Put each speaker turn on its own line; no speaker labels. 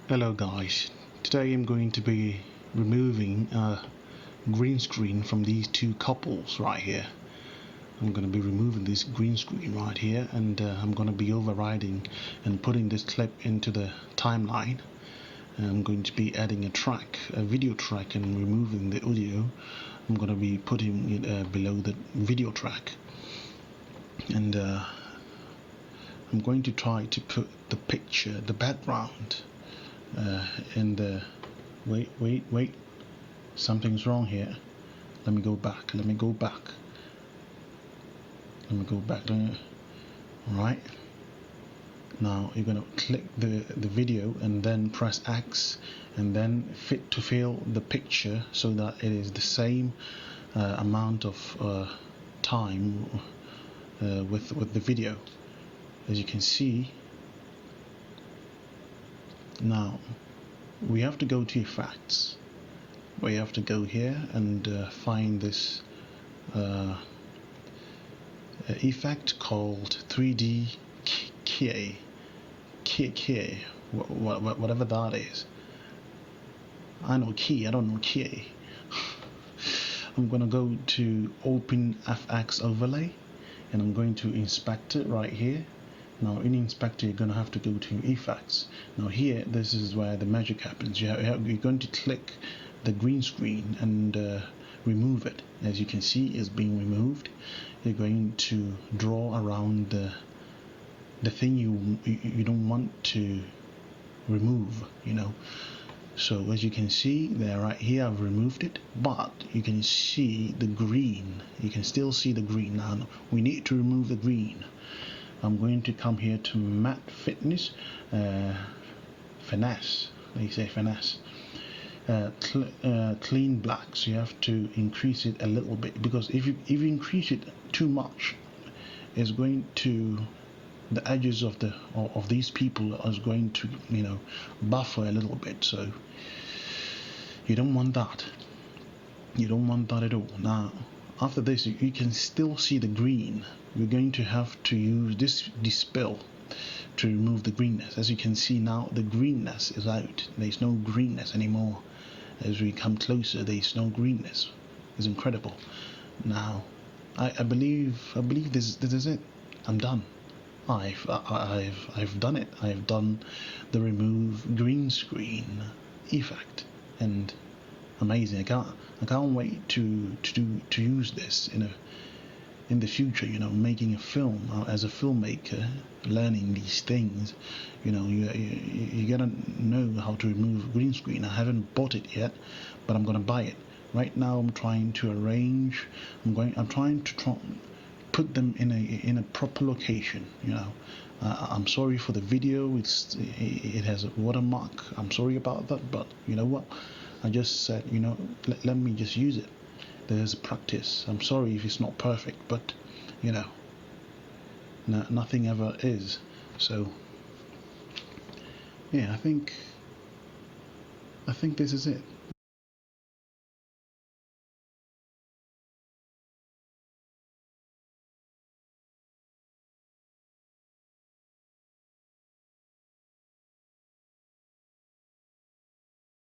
Hello guys, today I'm going to be removing a green screen from these two couples right here. I'm going to be removing this green screen right here, and I'm going to be overriding and putting this clip into the timeline. And I'm going to be adding a video track, and removing the audio. I'm going to be putting it below the video track, and I'm going to try to put the picture, the background, in the wait, something's wrong here. Let me go back. Alright, now you're gonna click the video and then press X and then fit to fill the picture so that it is the same amount of time with the video. As you can see, now we have to go to effects. We have to go here and find this effect called 3D key, whatever that is. I know key, I don't know key. I'm gonna go to Open FX Overlay, and I'm going to inspect it right here. Now in inspector you're going to have to go to effects. Now here, this is where the magic happens. You're going to click the green screen and remove it. As you can see, it's being removed. You're going to draw around the thing you don't want to remove, so as you can see there, right here, I've removed it, but you can see the green. You can still see the green. Now we need to remove the green. I'm going to come here to matte fitness, finesse, they say finesse, clean black. So you have to increase it a little bit, because if you increase it too much, it's going to, the edges of these people is going to buffer a little bit. So you don't want that. You don't want that at all. Now after this, you can still see the green. We're going to have to use this dispel to remove the greenness. As you can see now, the greenness is out. There's no greenness anymore. As we come closer, there's no greenness. It's incredible. Now I believe this is it. I'm done. I've done it. I've done the remove green screen effect, and amazing. I can't wait to use this in the future. Making a film as a filmmaker, learning these things. You gotta know how to remove green screen. I haven't bought it yet, but I'm gonna buy it. Right now I'm trying to arrange. I'm trying to put them in a proper location. I'm sorry for the video. It has a watermark. I'm sorry about that, but you know what? I just said, let me just use it. There's practice. I'm sorry if it's not perfect, but nothing ever is. So yeah, I think this is it.